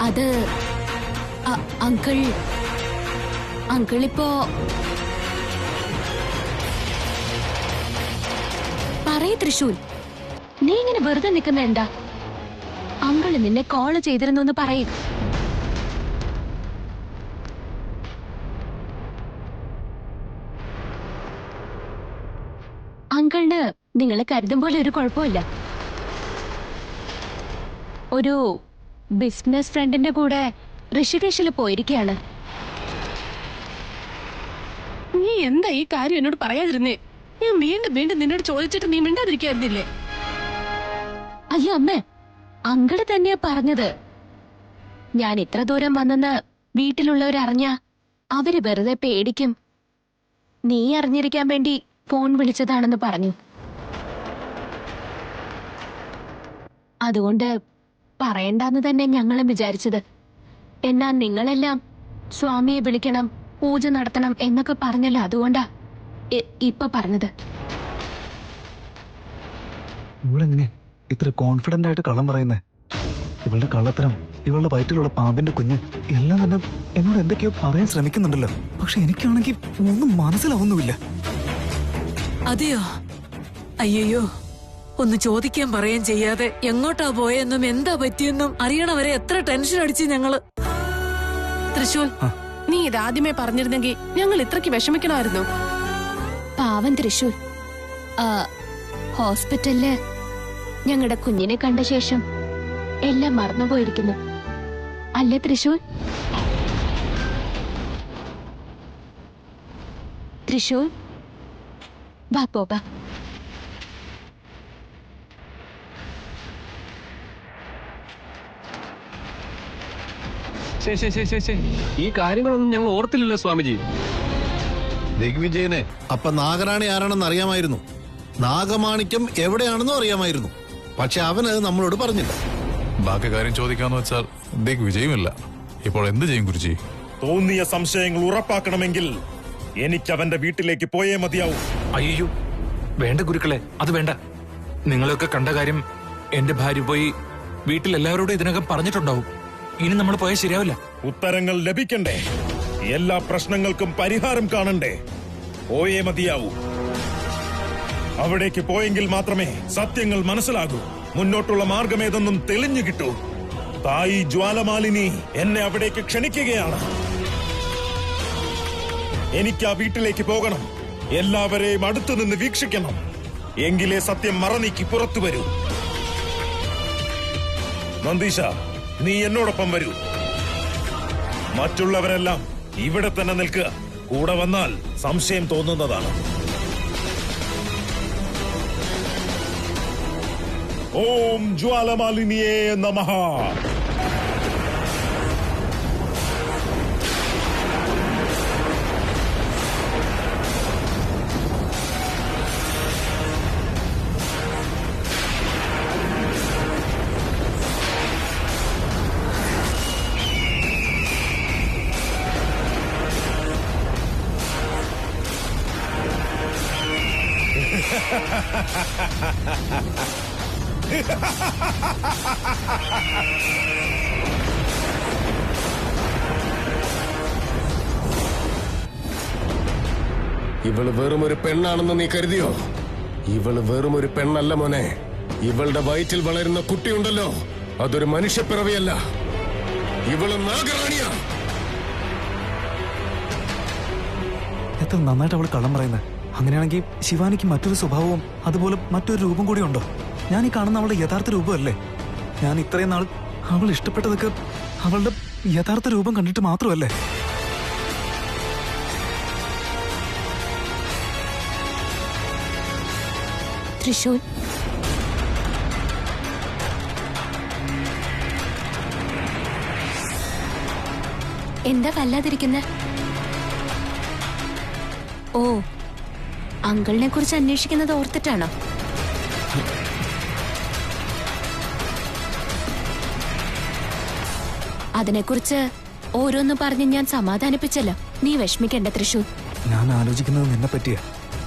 അത് അങ്കിൾ ഇപ്പോ പറയ് തൃശൂൽ, നീ ഇങ്ങനെ വെറുതെ നിൽക്കുന്ന എന്താ? അങ്കിള് നിന്നെ കോള് ചെയ്തിരുന്നു എന്ന് പറയും. അങ്കിളിന് നിങ്ങളെ കരുതും പോലെ ഒരു കുഴപ്പമില്ല. ഒരു ബിസിനസ് ഫ്രണ്ടിന്റെ കൂടെ ഋഷികേശിൽ പോയിരിക്കുകയാണ്. നീ എന്താ ഈ കാര്യം എന്നോട് പറയാതിരുന്നേ? ഞാൻ വീണ്ടും വീണ്ടും നിന്നോട് ചോദിച്ചിട്ട് നീ മിണ്ടാതിരിക്കായിരുന്നില്ലേ? അയ്യോ അമ്മേ, അങ്കിള് തന്നെയാ പറഞ്ഞത്. ഞാൻ ഇത്ര ദൂരം വന്നെന്ന് വീട്ടിലുള്ളവരറിഞ്ഞ അവര് വെറുതെ പേടിക്കും. നീ അറിഞ്ഞിരിക്കാൻ വേണ്ടി ഫോൺ വിളിച്ചതാണെന്ന് പറഞ്ഞു. അതുകൊണ്ട് പറയണ്ടെന്ന് തന്നെ ഞങ്ങളും വിചാരിച്ചത്. എന്നാ നിങ്ങളെല്ലാം സ്വാമിയെ വിളിക്കണം, പൂജ നടത്തണം എന്നൊക്കെ പറഞ്ഞല്ലോ, അതുകൊണ്ടാ ഇപ്പൊ പറഞ്ഞത്. ഇവളെങ്ങനെ ഇത്ര കോൺഫിഡന്റ് ആയിട്ട് കള്ളം പറയുന്നേ? ഇവളുടെ കള്ളത്തരം, ഇവളുടെ വയറ്റിലുള്ള പാമ്പിന്റെ കുഞ്ഞ് എല്ലാം തന്നെ എന്നോട് എന്തൊക്കെയോ പറയാൻ ശ്രമിക്കുന്നുണ്ടല്ലോ. പക്ഷെ എനിക്കാണെങ്കിൽ ഒന്നും മനസ്സിലാവുന്നുമില്ല. അതെയോ? അയ്യോ, ഒന്ന് ചോദിക്കാൻ പറയാൻ ചെയ്യാതെ എങ്ങോട്ടാ പോയെന്നും എന്താ പറ്റിയെന്നും അറിയണവരെ എത്ര ടെൻഷൻ അടിച്ച് ഞങ്ങള്. തൃശൂൽ, നീ ഇതാദ്യമേ പറഞ്ഞിരുന്നെങ്കിൽ ഞങ്ങൾ ഇത്രയ്ക്ക് വിഷമിക്കണമായിരുന്നു. പാവൻ തൃശൂൽ, ഹോസ്പിറ്റലില് ഞങ്ങളുടെ കുഞ്ഞിനെ കണ്ട ശേഷം എല്ലാം മറന്നുപോയിരിക്കുന്നു അല്ലേ തൃശൂൽ? തൃശൂൽ, വാ പോകാം. ഈ കാര്യങ്ങളൊന്നും ഞങ്ങൾ ഓർത്തില്ലല്ലോ സ്വാമിജി. ദിഗ്വിജയനെ അപ്പൊ നാഗറാണി ആരാണെന്ന് അറിയാമായിരുന്നു, നാഗമാണിക്യം എവിടെയാണെന്നും അറിയാമായിരുന്നു. പക്ഷെ അവനത് നമ്മളോട് പറഞ്ഞില്ല. ബാക്കി കാര്യം ചോദിക്കാന്ന് വെച്ചാൽ ദിഗ്വിജയമില്ല. ഇപ്പോൾ എന്ത് ചെയ്യും ഗുരുജി? തോന്നിയ സംശയങ്ങൾ ഉറപ്പാക്കണമെങ്കിൽ എനിക്ക് അവന്റെ വീട്ടിലേക്ക് പോയേ മതിയാവും. അയ്യോ വേണ്ട ഗുരുക്കളെ, അത് വേണ്ട. നിങ്ങളൊക്കെ കണ്ട കാര്യം എന്റെ ഭാര്യ പോയി വീട്ടിൽ എല്ലാവരോടും ഇതിനകം പറഞ്ഞിട്ടുണ്ടാവും. ഇനി നമ്മൾ പോയാൽ ശരിയാവില്ല. ഉത്തരങ്ങൾ ലഭിക്കണ്ടേ? എല്ലാ പ്രശ്നങ്ങൾക്കും പരിഹാരം കാണണ്ടേ? പോയേ മതിയാവൂ. അവിടേക്ക് പോയെങ്കിൽ മാത്രമേ സത്യങ്ങൾ മനസ്സിലാകൂ, മുന്നോട്ടുള്ള മാർഗമേതെന്നും തെളിഞ്ഞു കിട്ടൂ. തായി ജ്വാലമാലിനി എന്നെ അവിടേക്ക് ക്ഷണിക്കുകയാണ്. എനിക്ക് ആ വീട്ടിലേക്ക് പോകണം, എല്ലാവരെയും അടുത്തു നിന്ന് വീക്ഷിക്കണം. എങ്കിലേ സത്യം മറനീക്കി പുറത്തു വരൂ. നന്ദീശ, നീ എന്നോടൊപ്പം വരൂ. മറ്റുള്ളവരെല്ലാം ഇവിടെ തന്നെ നിൽക്കുക. കൂടെ വന്നാൽ സംശയം തോന്നുന്നതാണ്. ഓം ജ്വാലമാലിനിയേ നമഃ. ഇവള് വെറും ഒരു പെണ്ണാണെന്ന് നീ കരുതിയോ? ഇവള് വെറും ഒരു പെണ്ണല്ല മോനെ. ഇവളുടെ വയറ്റിൽ വളരുന്ന കുട്ടിയുണ്ടല്ലോ, അതൊരു മനുഷ്യപ്പിറവിയല്ല. ഇവള് നാഗറാണിയാ. എത്ര നന്നായിട്ട് അവൾ കള്ളം പറയുന്നത്. അങ്ങനെയാണെങ്കിൽ ശിവാനിക്ക് മറ്റൊരു സ്വഭാവവും അതുപോലെ മറ്റൊരു രൂപം കൂടി ഉണ്ടോ? ഞാൻ ഈ കാണുന്ന അവളുടെ യഥാർത്ഥ രൂപമല്ലേ? ഞാൻ ഇത്രയും നാൾ അവൾ ഇഷ്ടപ്പെട്ടതൊക്കെ അവളുടെ യഥാർത്ഥ രൂപം കണ്ടിട്ട് മാത്രമല്ലേ? തൃശൂൽ, എന്താ വല്ലാതിരിക്കുന്നെ? ഓ, അങ്കിളിനെ കുറിച്ച് അന്വേഷിക്കുന്നത് ഓർത്തിട്ടാണോ? അതിനെക്കുറിച്ച് ഓരോന്ന് പറഞ്ഞ് ഞാൻ സമാധാനിപ്പിച്ചല്ലോ. നീ വിഷമിക്കണ്ട തൃശൂർ. ഞാൻ ആലോചിക്കുന്നത് നിന്നെ പറ്റിയാ.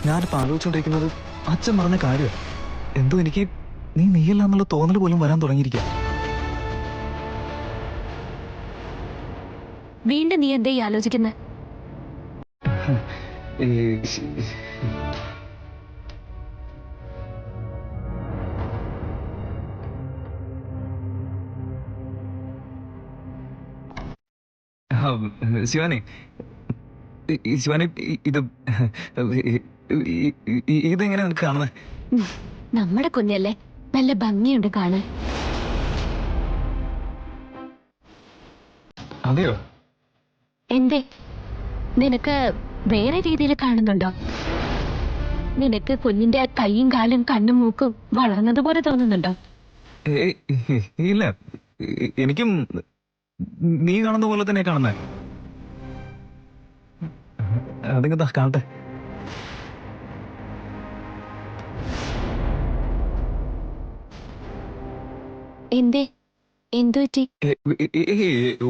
ഞാനിപ്പോ ആലോചിച്ചുകൊണ്ടിരിക്കുന്നത് അച്ഛൻ പറഞ്ഞ കാര്യം. എന്തോ എനിക്ക് നീയല്ല എന്നുള്ള തോന്നൽ പോലും വരാൻ തുടങ്ങിയിരിക്കുക. വീണ്ടും നീ എന്തേ ആലോചിക്കുന്നത്? ശിവാനി, ശിവാനി, ഇതെങ്ങനെ നിനക്ക് കാണുന്നത്? നമ്മുടെ കുഞ്ഞല്ലേ, നല്ല ഭംഗിയുണ്ട് കാണാൻ. അതെയോ? എന്തേ, നിനക്ക് വേറെ രീതിയിൽ കാണുന്നുണ്ടോ? നിനക്ക് കുഞ്ഞിന്റെ കൈയും കാലും കണ്ണും മൂക്കും വളർന്നതുപോലെ തോന്നുന്നുണ്ടോ? ഇല്ല, എനിക്കും നീ കാണുന്ന പോലെ തന്നെ കാണുന്നേ. അതിങ്ങ കാണട്ടെ. എന്തേ, എന്തു പറ്റി?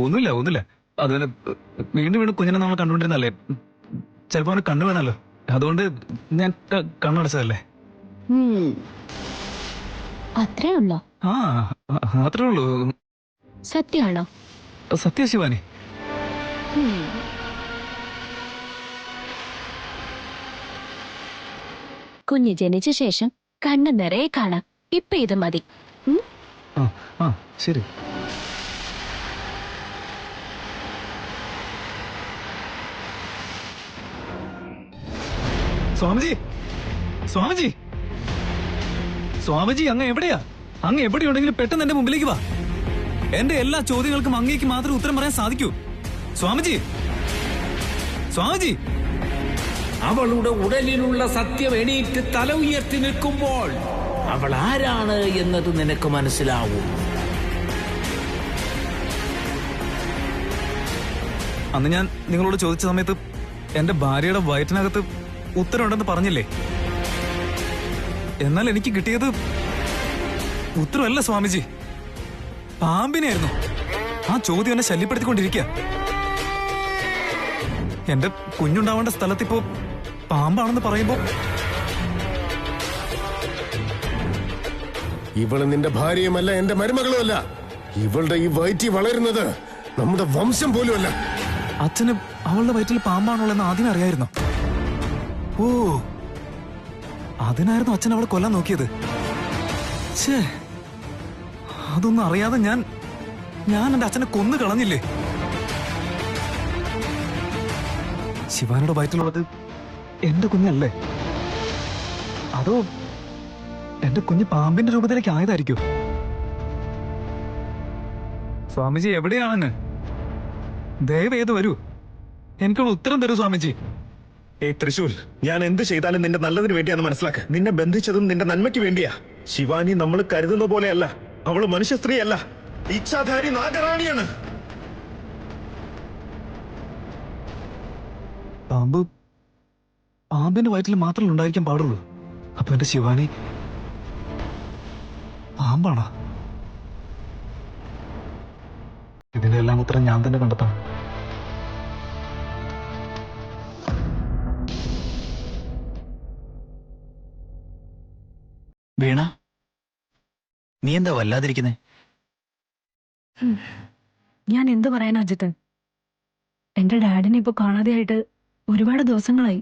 ഒന്നുമില്ല. അതുപോലെ വീണ്ടും വീണ്ടും കുഞ്ഞിനെ നമ്മൾ കണ്ടുകൊണ്ടിരുന്നല്ലേ, ചിലപ്പോ അവന് കണ്ണു വേണമല്ലോ, അതുകൊണ്ട് ഞാൻ കണ്ണടച്ചതല്ലേ. അത്രേ ഉള്ളോ? ആ, അത്രേ ഉള്ളൂ. സത്യമാണോ? സത്യ ശിവാനി. കുഞ്ഞ് ജനിച്ച ശേഷം കണ്ണ് നിറയെ കാണാം. ഇപ്പൊ ഇത് മതി. ആ, ശരി. സ്വാമിജി, അങ്ങ് എവിടെയാ? അങ്ങ് എവിടെയുണ്ടെങ്കിലും പെട്ടെന്ന് എന്റെ മുമ്പിലേക്ക് വാ. എന്റെ എല്ലാ ചോദ്യങ്ങൾക്കും അങ്ങേക്ക് മാത്രമേ ഉത്തരം പറയാൻ സാധിക്കൂ. സ്വാമിജി. അവളുടെ ഉടലിലുള്ള സത്യം എണീറ്റ് തല ഉയർത്തി നിൽക്കുമ്പോൾ അവൾ ആരാണ് എന്നത് നിനക്ക് മനസ്സിലാവും. അന്ന് ഞാൻ നിങ്ങളോട് ചോദിച്ച സമയത്ത് എന്റെ ഭാര്യയുടെ വയറ്റിനകത്ത് ഉത്തരവുണ്ടെന്ന് പറഞ്ഞില്ലേ? എന്നാൽ എനിക്ക് കിട്ടിയത് ഉത്തരവല്ല സ്വാമിജി, പാമ്പിനെയായിരുന്നു. ആ ചോദ്യം എന്നെ ശല്യപ്പെടുത്തിക്കൊണ്ടിരിക്കുക. എന്റെ കുഞ്ഞുണ്ടാവേണ്ട സ്ഥലത്തിപ്പോ പാമ്പാണെന്ന് പറയുമ്പോ ഇവള് നിന്റെ ഭാര്യയുമല്ല, എന്റെ മരുമകളുമല്ല. ഇവളുടെ ഈ വയറ്റി വളരുന്നത് നമ്മുടെ വംശം പോലുമല്ല. അച്ഛന് അവളുടെ വയറ്റിൽ പാമ്പാണുള്ളതെന്ന് ആദ്യം അറിയായിരുന്നു. ഓ, അതിനായിരുന്നു അച്ഛൻ അവളെ കൊല്ലാൻ നോക്കിയത്. ഛേ, അതൊന്നും അറിയാതെ ഞാൻ എന്റെ അച്ഛനെ കൊന്നു കളഞ്ഞില്ലേ? ശിവാനിയുടെ വയറ്റിലുള്ളത് എന്റെ കുഞ്ഞല്ലേ? അതോ എന്റെ കുഞ്ഞ് പാമ്പിന്റെ രൂപത്തിലേക്ക് ആയതായിരിക്കും? സ്വാമിജി എവിടെയാണെന്ന് ദയവേത് വരൂ, എനിക്കുള്ള ഉത്തരം തരൂ സ്വാമിജി. തൃശൂൽ, ഞാൻ എന്ത് ചെയ്താലും നിന്റെ നല്ലതിന് വേണ്ടിയാന്ന് മനസ്സിലാക്ക. നിന്നെ ബന്ധിച്ചതും നിന്റെ നന്മയ്ക്ക് വേണ്ടിയാ. ശിവാനി നമ്മൾ കരുതുന്ന പോലെയല്ല. അവള് മനുഷ്യ സ്ത്രീയല്ല, ഇച്ഛാധാരി നാഗറാണിയാണ്. പാമ്പിന്റെ വയറ്റിൽ മാത്രമേ ഉണ്ടായിരിക്കാൻ പാടുള്ളൂ. അപ്പൊ എന്റെ ശിവാനി പാമ്പാണോ? ഇതിന്റെ എല്ലാം ഉത്തരം ഞാൻ തന്നെ കണ്ടെത്താം. വീണ, നീ എന്താ വല്ലാതിരിക്കുന്നേ? ഞാൻ എന്ത് പറയാനാ അജിത്ത്? എന്റെ ഡാഡിനെ ഇപ്പൊ കാണാതെയായിട്ട് ഒരുപാട് ദിവസങ്ങളായി.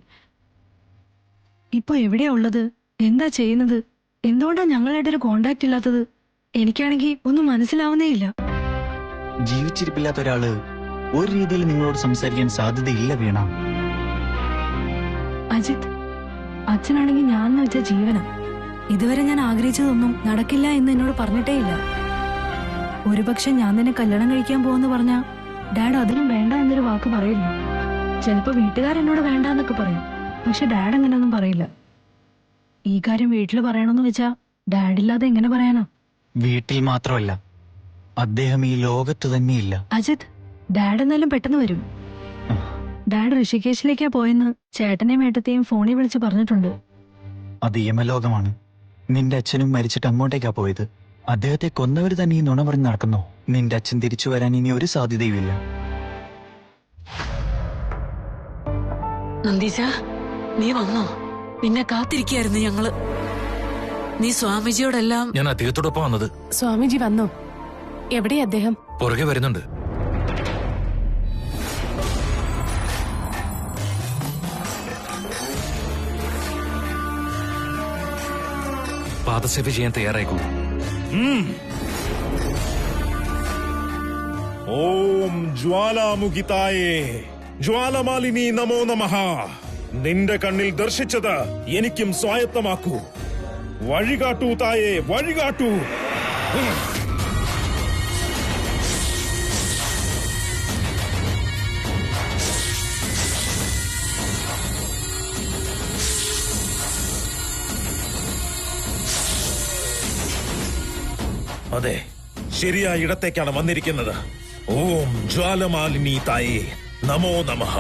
ഇപ്പൊ എവിടെയാ ഉള്ളത്? എന്താ ചെയ്യുന്നത്? എന്തുകൊണ്ടാ ഞങ്ങളായിട്ടൊരു കോണ്ടാക്ട് ഇല്ലാത്തത്? എനിക്കാണെങ്കിൽ ഒന്നും മനസ്സിലാവുന്നേ ഇല്ല. ജീവിച്ചിരിപ്പില്ലാത്ത ഒരാള് ഒരു രീതിയിൽ നിങ്ങളോട് സംസാരിക്കാൻ സാധ്യതയില്ല വീണ. അജിത്ത്, അച്ഛനാണെങ്കിൽ ഞാൻ എന്ന് വെച്ച ജീവനാ. ഇതുവരെ ഞാൻ ആഗ്രഹിച്ചതൊന്നും നടക്കില്ല എന്ന് എന്നോട് പറഞ്ഞിട്ടേ ഇല്ല. ഒരുപക്ഷെ ഞാൻ നിന്നെ കല്യാണം കഴിക്കാൻ പോവെന്ന് പറഞ്ഞാ ഡാഡ് അതിനും വേണ്ട എന്നൊരു വാക്ക് പറയില്ല. ചിലപ്പോ വീട്ടുകാരെന്നോട് വേണ്ട എന്നൊക്കെ പറയും, പക്ഷെ ഡാഡ് അങ്ങനെയൊന്നും പറയില്ല. ഈ കാര്യം വീട്ടിൽ പറയണമെന്ന് വെച്ചാ ഡാഡില്ലാതെ എങ്ങനെ പറയാനാ? വീട്ടിൽ മാത്രമല്ല, അദ്ദേഹം ഈ ലോകത്ത് തന്നെയില്ല. അജിത്ത്, ഡാഡ് എന്നാലും പെട്ടെന്ന് വരും. ഡാഡ് ഋഷികേശിലേക്കാ പോയെന്ന് ചേട്ടനെയും ഏട്ടത്തെയും ഫോണിൽ വിളിച്ച് പറഞ്ഞിട്ടുണ്ട്. അത് യമലോകമാണ്. നിന്റെ അച്ഛനും മരിച്ചിട്ട് അങ്ങോട്ടേക്കാ പോയത്. അദ്ദേഹത്തെ കൊന്നവര് തന്നെ ഈ നുണ പറഞ്ഞ് നടക്കുന്നോ? നിന്റെ അച്ഛൻ തിരിച്ചു വരാൻ ഇനി ഒരു സാധ്യതയുമില്ല. നന്ദീശ, നീ വന്നോ? നിന്നെ കാത്തിരിക്കായിരുന്നു ഞങ്ങള്. നീ സ്വാമിജിയോടെല്ലാം. ഞാൻ അദ്ദേഹത്തോടൊപ്പം വന്നത്. സ്വാമിജി വന്നോ? എവിടെയാ അദ്ദേഹം? പുറകെ വരുന്നുണ്ട്. പാദസേവ ചെയ്യാൻ തയ്യാറായിക്കൂ. ഓം ജ്വാലാമുഖിതായേ ജ്വാലമാലിനി നമോ നമഃ. നിന്റെ കണ്ണിൽ ദർശിച്ചത് എനിക്കും സ്വായത്തമാക്കൂ. വഴികാട്ടൂ തായേ, വഴികാട്ടൂ. അതെ, ശരിയായ ഇടത്തേക്കാണ് വന്നിരിക്കുന്നത്. ഓം ജ്വാലമാലിനി തായേ നമോ നമഃ.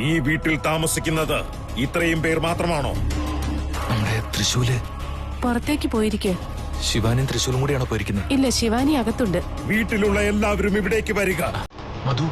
ഈ വീട്ടിൽ താമസിക്കുന്നത് ഇത്രയും പേർ മാത്രമാണോ? നമ്മുടെ തൃശൂല് പുറത്തേക്ക് പോയിരിക്കെ. ശിവാനിയും തൃശൂലും കൂടിയാണോ പോയിരിക്കുന്നത്? ഇല്ല, ശിവാനി അകത്തുണ്ട്. വീട്ടിലുള്ള എല്ലാവരും ഇവിടേക്ക് വരിക. മധു,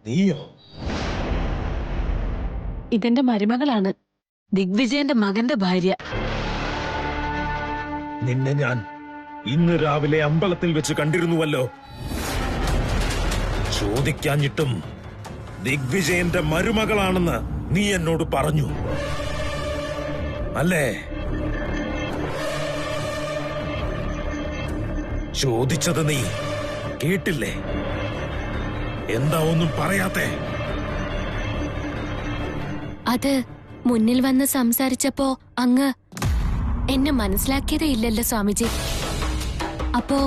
നീയോ? ഇതെന്റെ മരുമകളാണ്, ദിഗ്വിജയന്റെ മകന്റെ ഭാര്യ. നിന്നെ ഞാൻ ഇന്ന് രാവിലെ അമ്പലത്തിൽ വെച്ച് കണ്ടിരുന്നുവല്ലോ. ചോദിക്കാഞ്ഞിട്ടും ദിഗ്വിജയന്റെ മരുമകളാണെന്ന് നീ എന്നോട് പറഞ്ഞു അല്ലേ? ചോദിച്ചത് നീ കേട്ടില്ലേ? എന്താ ഒന്നും പറയാത്തെ? അത് മുന്നിൽ വന്ന് സംസാരിച്ചപ്പോ അങ്ങ് എന്നെ മനസ്സിലാക്കിയതേ ഇല്ലല്ലോ സ്വാമിജി. അപ്പോ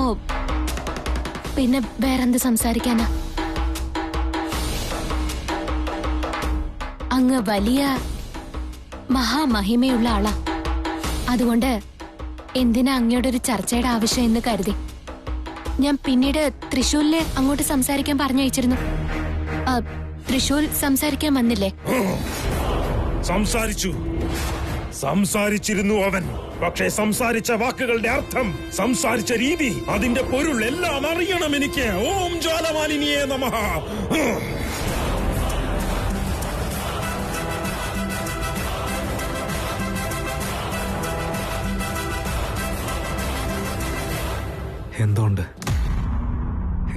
പിന്നെ വേറെന്ത് സംസാരിക്കാനാ? അങ്ങ് വലിയ മഹാമഹിമയുള്ള ആളാ. അതുകൊണ്ട് എന്തിനാ അങ്ങയുടെ ഒരു ചർച്ചയുടെ ആവശ്യം എന്ന് കരുതി ഞാൻ പിന്നീട് തൃശൂലില് അങ്ങോട്ട് സംസാരിക്കാൻ പറഞ്ഞയച്ചിരുന്നു. തൃശൂൽ സംസാരിക്കാൻ വന്നില്ലേ? സംസാരിച്ചിരുന്നു അവൻ. പക്ഷേ സംസാരിച്ച വാക്കുകളുടെ അർത്ഥം, സംസാരിച്ച രീതി, അതിന്റെ പൊരുൾ എല്ലാം അറിയണം എനിക്ക്. ഓം ജ്വാലമാലിനിയേ നമഃ. എന്തോണ്ട്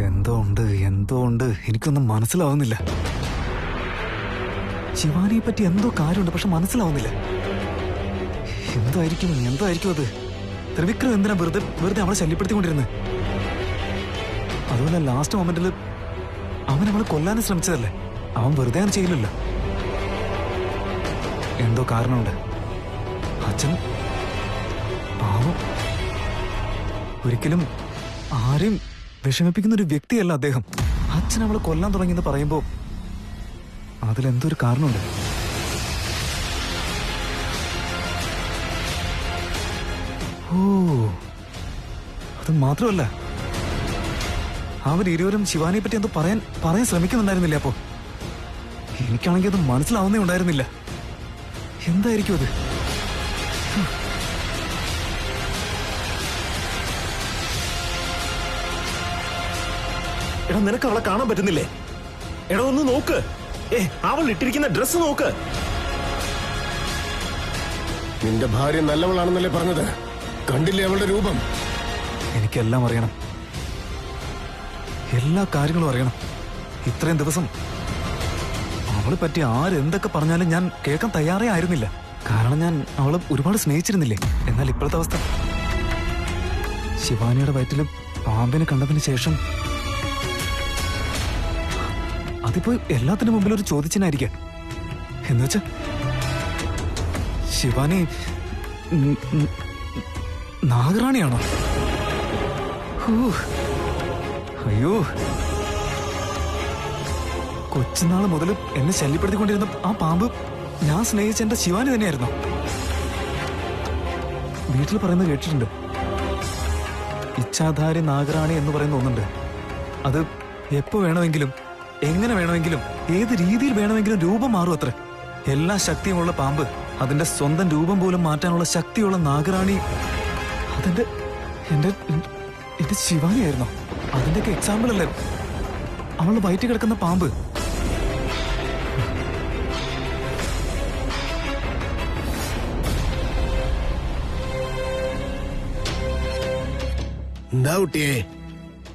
എന്തോണ്ട് എന്തോണ്ട് എനിക്കൊന്നും മനസ്സിലാവുന്നില്ല. ശിവാനിയെ പറ്റി എന്തോ കാര്യമുണ്ട്, പക്ഷെ മനസ്സിലാവുന്നില്ല. എന്തായിരിക്കും അത്? ത്രിവിക്രം എന്തിനാ വെറുതെ അവളെ ശല്യപ്പെടുത്തിക്കൊണ്ടിരുന്നത്? അതുപോലെ ലാസ്റ്റ് മൊമെന്റിൽ അവൻ അവളെ കൊല്ലാനും ശ്രമിച്ചതല്ലേ? അവൻ വെറുതെ അങ്ങനെ ചെയ്യില്ലല്ലോ. എന്തോ കാരണമുണ്ട്. അച്ഛൻ പാവം, ഒരിക്കലും ആരെയും വിഷമിപ്പിക്കുന്ന ഒരു വ്യക്തിയല്ല അദ്ദേഹം. അച്ഛൻ അവളെ കൊല്ലാൻ തുടങ്ങിയെന്ന് പറയുമ്പോ അതിലെന്തൊരു കാരണമുണ്ട്. ഓ, അത് മാത്രമല്ല, അവരിരുവരും ശിവാനിയെ പറ്റി എന്തോ പറയാൻ ശ്രമിക്കുന്നുണ്ടായിരുന്നില്ല. അപ്പോ എനിക്കാണെങ്കിൽ അത് മനസ്സിലാവുന്നേ ഉണ്ടായിരുന്നില്ല. എന്തായിരിക്കും അത്? എടാ, നിനക്ക് അവളെ കാണാൻ പറ്റുന്നില്ലേ? എടാ, ഒന്ന് നോക്ക്. അവൾ ഇട്ടിരിക്കുന്ന ഡ്രസ് നോക്ക്. നിന്റെ ഭാര്യ നല്ലവളാണെന്നല്ലേ പറഞ്ഞത്? കണ്ടില്ലേ അവളുടെ രൂപം? എനിക്കെല്ലാം അറിയണം, എല്ലാ കാര്യങ്ങളും അറിയണം. ഇത്രയും ദിവസം അവളെ പറ്റി ആരെന്തൊക്കെ പറഞ്ഞാലും ഞാൻ കേൾക്കാൻ തയ്യാറേ ആയിരുന്നില്ല. കാരണം ഞാൻ അവളെ ഒരുപാട് സ്നേഹിച്ചിരുന്നില്ലേ. എന്നാൽ ഇപ്പോഴത്തെ അവസ്ഥ, ശിവാനിയുടെ വയറ്റിൽ പാമ്പിനെ കണ്ടതിന് ശേഷം അതിപ്പോ എല്ലാത്തിനും മുമ്പിൽ ഒരു ചോദിച്ചിനായിരിക്കാം. എന്നുവെച്ചാ ശിവാനി നാഗറാണിയാണോ? അയ്യോ, കൊച്ചുനാൾ മുതൽ എന്നെ ശല്യപ്പെടുത്തിക്കൊണ്ടിരുന്ന ആ പാമ്പ് ഞാൻ സ്നേഹിച്ച എന്റെ ശിവാനി തന്നെയായിരുന്നു. വീട്ടിൽ പറയുന്നത് കേട്ടിട്ടുണ്ട്, ഇച്ഛാധാരി നാഗറാണി എന്ന് പറയുന്ന ഒന്നുണ്ട്. അത് എപ്പോ വേണമെങ്കിലും എങ്ങനെ വേണമെങ്കിലും ഏത് രീതിയിൽ വേണമെങ്കിലും രൂപം മാറും അത്ര. എല്ലാ ശക്തിയുമുള്ള പാമ്പ് അതിന്റെ സ്വന്തം രൂപം പോലും മാറ്റാനുള്ള ശക്തിയുള്ള നാഗറാണി അതെന്റെ എന്റെ എന്റെ ശിവാനിയായിരുന്നു. അതിന്റെയൊക്കെ എക്സാമ്പിൾ അല്ലേ അവളുടെ വയറ്റിൽ കിടക്കുന്ന പാമ്പ്. എന്താ കുട്ടിയെ,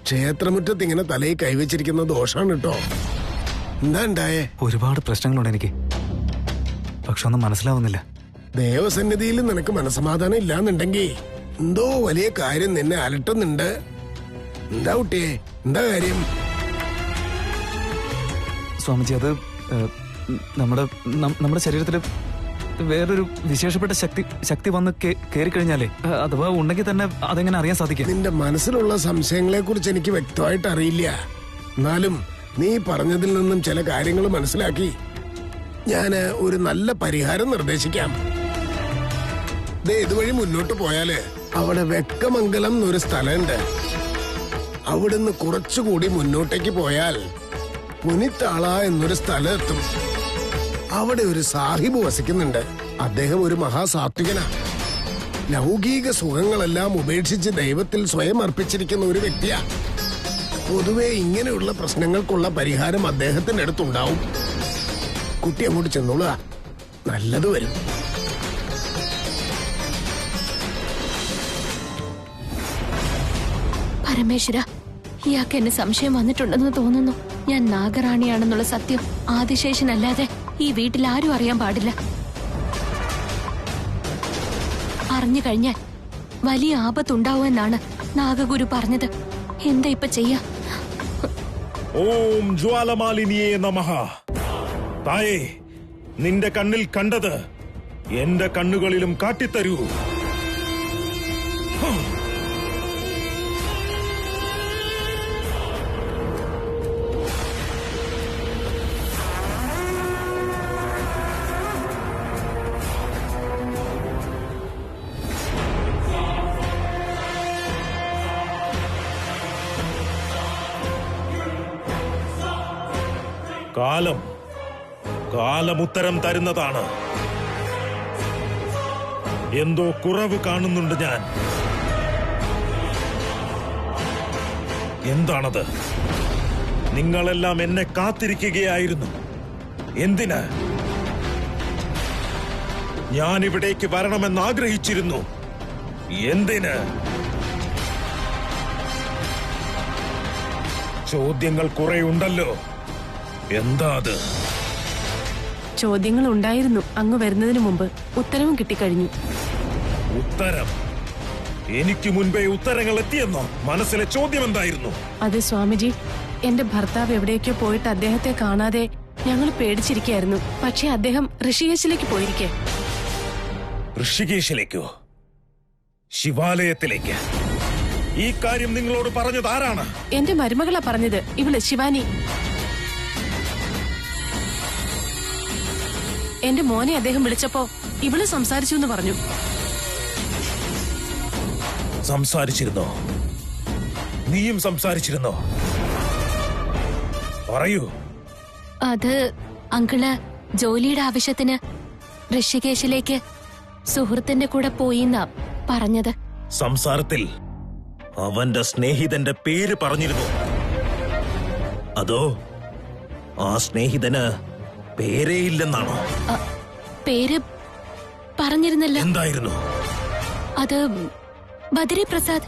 ക്ഷേത്രമുറ്റത്ത് ഇങ്ങനെ തലയിൽ കൈവച്ചിരിക്കുന്ന ദോഷാണ് കേട്ടോ. എന്താ ഉണ്ടായേ? ഒരുപാട് പ്രശ്നങ്ങളുണ്ട് എനിക്ക്, പക്ഷെ ഒന്നും മനസ്സിലാവുന്നില്ല. ദേവസന്നിധിയിൽ നിനക്ക് മനസ്സമാധാനം ഇല്ലാന്നുണ്ടെങ്കിൽ എന്തോ വലിയ കാര്യം നിന്നെ അലട്ടുന്നുണ്ട്. എന്താ കുട്ടിയെ, എന്താ കാര്യം? സ്വാമിജി, അത് നമ്മുടെ ശരീരത്തില് വേറൊരു വിശേഷപ്പെട്ട ശക്തി വന്ന് കേറിക്കഴിഞ്ഞാലേ, അഥവാ ഉണ്ടെങ്കിൽ തന്നെ അതെങ്ങനെ അറിയാൻ സാധിക്കും? നിന്റെ മനസ്സിലുള്ള സംശയങ്ങളെ കുറിച്ച് എനിക്ക് വ്യക്തമായിട്ട് അറിയില്ല. എന്നാലും നീ പറഞ്ഞതിൽ നിന്നും ചില കാര്യങ്ങൾ മനസ്സിലാക്കി ഞാന് ഒരു നല്ല പരിഹാരം നിർദ്ദേശിക്കാം. ഇതുവഴി മുന്നോട്ട് പോയാല് അവിടെ വെക്കമംഗലം എന്നൊരു സ്ഥലമുണ്ട്. അവിടുന്ന് കുറച്ചുകൂടി മുന്നോട്ടേക്ക് പോയാൽ പുനിത്താള എന്നൊരു സ്ഥലം എത്തും. അവിടെ ഒരു സാഹിബ് വസിക്കുന്നുണ്ട്. അദ്ദേഹം ഒരു മഹാസാത്വികനാ. ലൗകിക സുഖങ്ങളെല്ലാം ഉപേക്ഷിച്ച് ദൈവത്തിൽ സ്വയം അർപ്പിച്ചിരിക്കുന്ന ഒരു വ്യക്തിയാ. പൊതുവെ ഇങ്ങനെയുള്ള പ്രശ്നങ്ങൾക്കുള്ള പരിഹാരം അദ്ദേഹത്തിന്റെ അടുത്തുണ്ടാവും. കുട്ടി അങ്ങോട്ട് ചെന്നോളുക, നല്ലത് വരും. പരമേശ്വര, ഇയാൾക്ക് എന്നെ സംശയം വന്നിട്ടുണ്ടെന്ന് തോന്നുന്നു. ഞാൻ നാഗറാണിയാണെന്നുള്ള സത്യം ആദിശേഷനല്ലാതെ ഈ വീട്ടിൽ ആരും അറിയാൻ പാടില്ല. അറിഞ്ഞു കഴിഞ്ഞാൽ വലിയ ആപത്തുണ്ടാവുമെന്നാണ് നാഗഗുരു പറഞ്ഞത്. എന്താ ഇപ്പൊ ചെയ്യാ? ഓം ജ്വാലമാലിനിയേ നമഃ. തായേ, നിന്റെ കണ്ണിൽ കണ്ടത് എന്റെ കണ്ണുകളിലും കാട്ടിത്തരൂ. കാലം ഉത്തരം തരുന്നതാണ്. എന്തോ കുറവ് കാണുന്നുണ്ട് ഞാൻ. എന്താണത്? നിങ്ങളെല്ലാം എന്നെ കാത്തിരിക്കുകയായിരുന്നു. എന്തിന്? ഞാൻ ഇവിടേക്ക് വരണമെന്ന് ആഗ്രഹിച്ചിരുന്നു. എന്തിന്? ചോദ്യങ്ങൾ കുറെ ഉണ്ടല്ലോ. എന്താ അത്? ചോദ്യങ്ങൾ ഉണ്ടായിരുന്നു അങ്ങ് വരുന്നതിന് മുമ്പ്. ഉത്തരവും കിട്ടിക്കഴിഞ്ഞു. ഉത്തരം? എനിക്ക് മുൻപേ ഉത്തരങ്ങൾ എത്തിയെന്നോ? മനസ്സിലെ ചോദ്യം എന്തായിരുന്നു? അതെ സ്വാമിജി, എന്റെ ഭർത്താവ് എവിടേക്കോ പോയിട്ട് അദ്ദേഹത്തെ കാണാതെ ഞങ്ങൾ പേടിച്ചിരിക്കുകയായിരുന്നു. പക്ഷെ അദ്ദേഹം ഋഷികേശിലേക്ക് പോയിരിക്കെ. ഋഷികേശിലേക്കോ? ശിവാലയത്തിലേക്ക്? ഈ കാര്യം നിങ്ങളോട് പറഞ്ഞത് ആരാണ്? എന്റെ മരുമകളാ പറഞ്ഞത്, ഇവള് ശിവാനി. എന്റെ മോനെ അദ്ദേഹം വിളിച്ചപ്പോ ഇവള് സംസാരിച്ചു എന്ന് പറഞ്ഞു. സംസാരിച്ചിരുന്നോ? നീയും സംസാരിച്ചിരുന്നോ? പറയൂ. അത് അങ്കിള് ജോലിയുടെ ആവശ്യത്തിന് ഋഷികേശിലേക്ക് സുഹൃത്തിന്റെ കൂടെ പോയിന്നാ പറഞ്ഞത്. സംസാരത്തിൽ അവന്റെ സ്നേഹിതന്റെ പേര് പറഞ്ഞിരുന്നു? അതോ ആ സ്നേഹിതന് പേരേ ഇല്ലെന്നാണോ? പേര് പറഞ്ഞിരുന്നല്ലോ. എന്തായിരുന്നു? അത് ബദ്രി പ്രസാദ്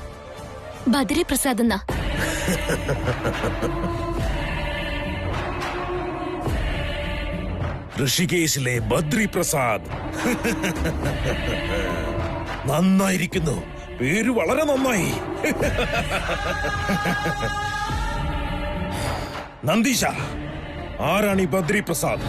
എന്നാ. ഋഷികേശിലെ ബദ്രി പ്രസാദ്. നന്നായിരിക്കുന്നു, പേര് വളരെ നന്നായി. നന്ദീശ, ആരാണ് ഈ ബദ്രി പ്രസാദ്?